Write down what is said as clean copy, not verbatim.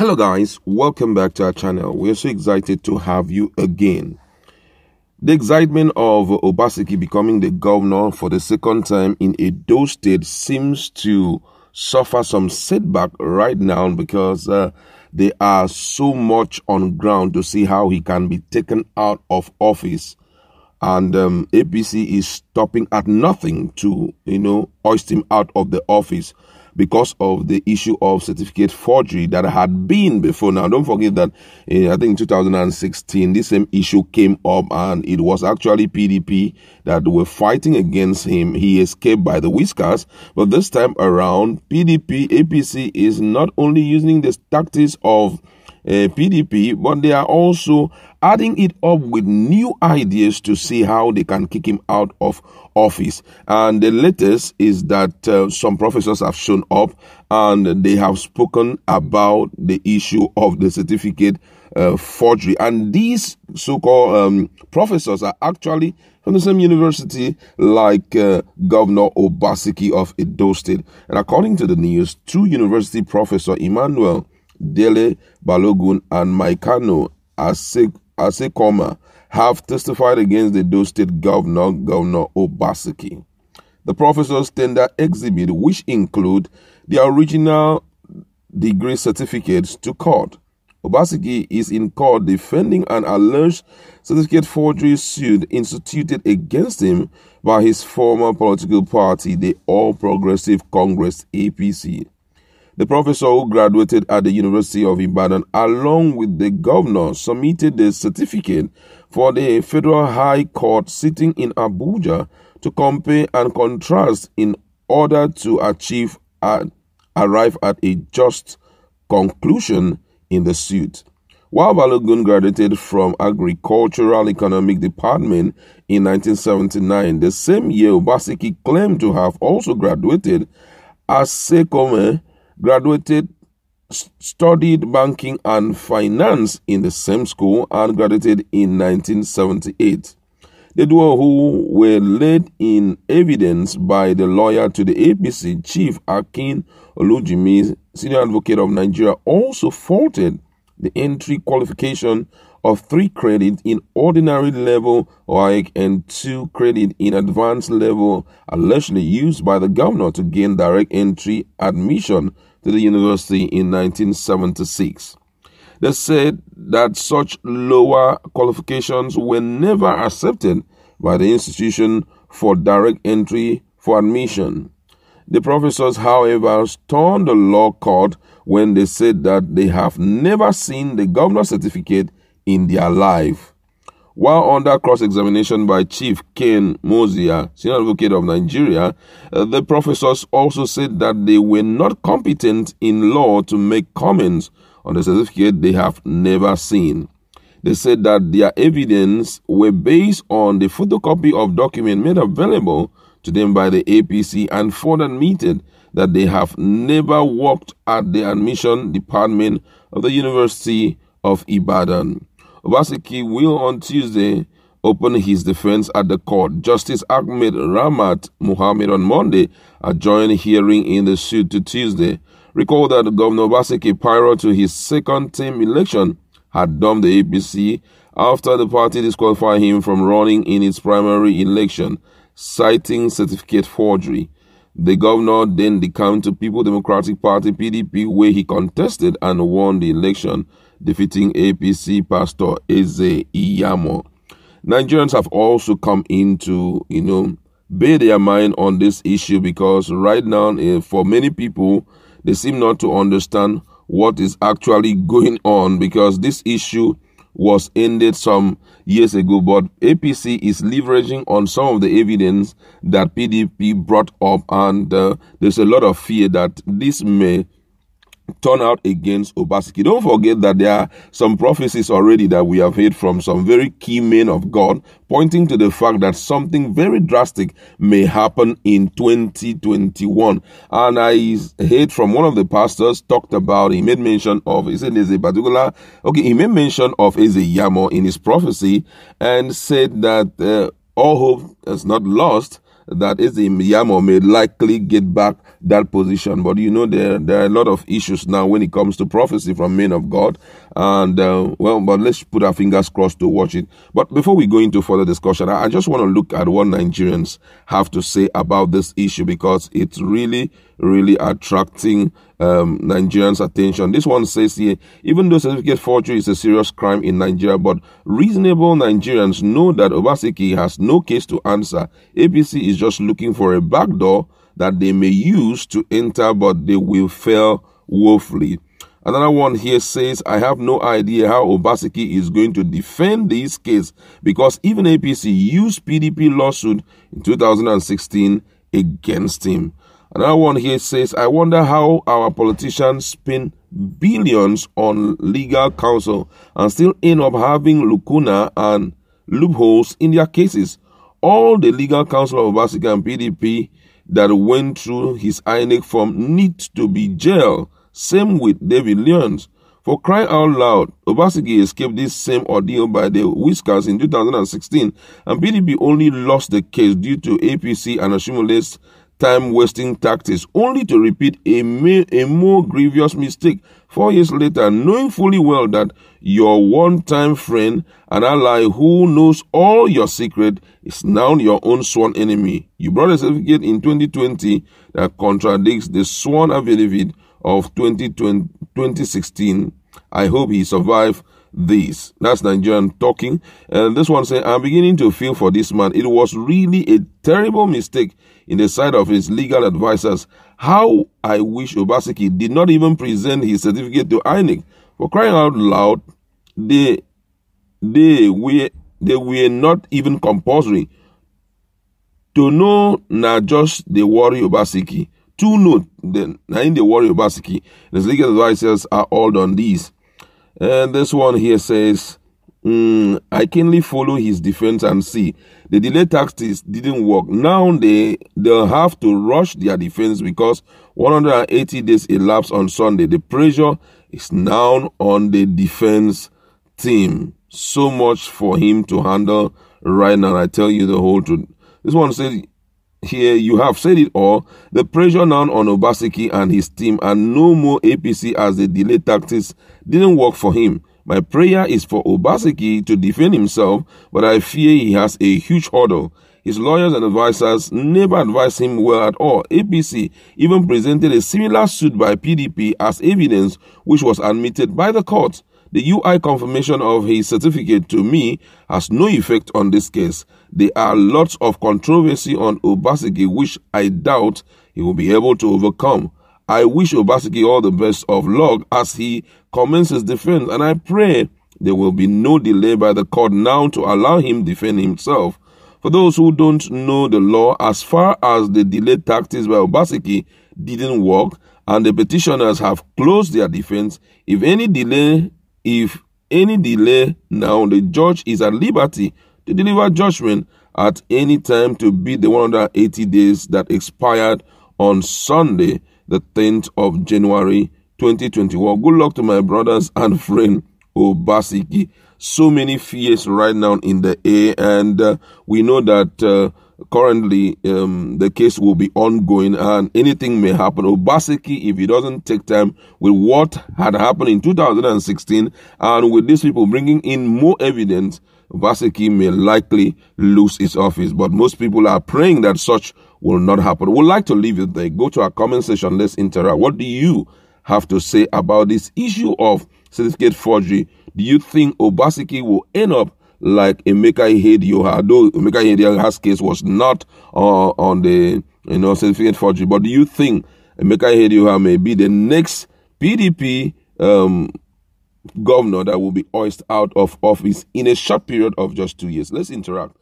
Hello guys, welcome back to our channel. We're so excited to have you again. The excitement of Obaseki becoming the governor for the second time in Edo State seems to suffer some setback right now because there are so much on ground to see how he can be taken out of office. And APC is stopping at nothing to, hoist him out of the office because of the issue of certificate forgery that had been before. Now, don't forget that I think in 2016, this same issue came up and it was actually PDP that were fighting against him. He escaped by the whiskers. But this time around, APC is not only using the tactics of PDP, but they are also adding it up with new ideas to see how they can kick him out of office. And the latest is that some professors have shown up and they have spoken about the issue of the certificate forgery. And these so-called professors are actually from the same university like Governor Obaseki of Edo State. And according to the news, two university professors, Emmanuel Dele Balogun and Maikano Asekoma, have testified against the Edo State Governor Obaseki. The professors tender exhibit, which include their original degree certificates, to court. Obaseki is in court defending an alleged certificate forgery suit instituted against him by his former political party, the All Progressive Congress (APC). The professor, who graduated at the University of Ibadan along with the governor, submitted the certificate for the Federal High Court sitting in Abuja to compare and contrast in order to arrive at a just conclusion in the suit. While Balogun graduated from Agricultural Economic Department in 1979, the same year Obaseki claimed to have also graduated. Asekome studied banking and finance in the same school and graduated in 1978. The duo, who were laid in evidence by the lawyer to the APC chief Akin Olujimi, senior advocate of Nigeria, also faulted the entry qualification of 3 credits in ordinary level WAEC and 2 credits in advanced level allegedly used by the governor to gain direct entry admission to the university in 1976. They said that such lower qualifications were never accepted by the institution for direct entry for admission. The professors, however, stormed the law court when they said that they have never seen the governor's certificate in their life. While under cross-examination by Chief Ken Mozia, senior advocate of Nigeria, the professors also said that they were not competent in law to make comments on the certificate they have never seen. They said that their evidence were based on the photocopy of document made available to them by the APC and further admitted that they have never worked at the admission department of the University of Ibadan. Obaseki will on Tuesday open his defense at the court. Justice Ahmed Ramat Muhammad on Monday adjourned hearing in the suit to Tuesday. Recall that Governor Obaseki, prior to his second-term election, had dumped the APC after the party disqualified him from running in its primary election, citing certificate forgery. The governor then decamped to People Democratic Party (PDP), where he contested and won the election, defeating APC Pastor Eze Iyamo. Nigerians have also come in to, bear their mind on this issue because right now, for many people, they seem not to understand what is actually going on because this issue was ended some years ago, but APC is leveraging on some of the evidence that PDP brought up, and there's a lot of fear that this may turn out against Obaseki. Don't forget that there are some prophecies already that we have heard from some very key men of God pointing to the fact that something very drastic may happen in 2021. And I heard from one of the pastors talked about, he made mention of, he said there's a particular, he made mention of Eze Iyamo in his prophecy and said that all hope is not lost, that Eze Miyamo may likely get back that position. But you know, there are a lot of issues now when it comes to prophecy from men of God. And, but let's put our fingers crossed to watch it. But before we go into further discussion, I just want to look at what Nigerians have to say about this issue, because it's really attracting Nigerians' attention. This one says here, even though certificate forgery is a serious crime in Nigeria, but reasonable Nigerians know that Obaseki has no case to answer. APC is just looking for a backdoor that they may use to enter, but they will fail woefully. Another one here says, I have no idea how Obaseki is going to defend this case, because even APC used PDP lawsuit in 2016 against him. Another one here says, I wonder how our politicians spend billions on legal counsel and still end up having lacuna and loopholes in their cases. All the legal counsel of Obaseki and PDP that went through his INEC form need to be jailed. Same with David Lyons. For crying out loud, Obaseki escaped this same ordeal by the whiskers in 2016, and PDP only lost the case due to APC and Ashimule's time-wasting tactics, only to repeat a more grievous mistake 4 years later, knowing fully well that your one-time friend and ally who knows all your secret is now your own sworn enemy. You brought a certificate in 2020 that contradicts the sworn affidavit of 2016. I hope he survived this. That's Nigerian talking. And this one says, I'm beginning to feel for this man. It was really a terrible mistake in the sight of his legal advisors. How I wish Obaseki did not even present his certificate to INEC. For crying out loud, they were not even compulsory. To know not just the worry Obaseki. To note, then in the worry Obaseki, his legal advisors are all on these. And this one here says, I keenly follow his defense and see the delay tactics didn't work. Now they'll have to rush their defense because 180 days elapsed on Sunday. The pressure is now on the defense team. So much for him to handle right now. I tell you the whole truth. This one says, here you have said it all. The pressure now on Obaseki and his team, and no more APC, as the delay tactics didn't work for him. My prayer is for Obaseki to defend himself, but I fear he has a huge hurdle. His lawyers and advisors never advised him well at all. APC even presented a similar suit by PDP as evidence, which was admitted by the court. The UI confirmation of his certificate to me has no effect on this case. There are lots of controversy on Obaseki, which I doubt he will be able to overcome. I wish Obaseki all the best of luck as he commences defense, and I pray there will be no delay by the court now to allow him defend himself. For those who don't know the law, as far as the delay tactics by Obaseki didn't work and the petitioners have closed their defense, if any delay now, the judge is at liberty to deliver judgment at any time to beat the 180 days that expired on Sunday, the 10th of January 2021. Good luck to my brothers and friend Obaseki. So many fears right now in the air, and we know that currently the case will be ongoing and anything may happen. Obaseki, if he doesn't take time with what had happened in 2016 and with these people bringing in more evidence, Obaseki may likely lose his office. But most people are praying that such will not happen. We'd like to leave it there. Go to our comment section. Let's interact. What do you have to say about this issue of certificate forgery? Do you think Obaseki will end up like Emeka Ihedioha, though Emeka Ihedioha's case was not on the certificate forgery, but do you think Emeka Ihedioha may be the next PDP governor that will be hoisted out of office in a short period of just 2 years? Let's interact.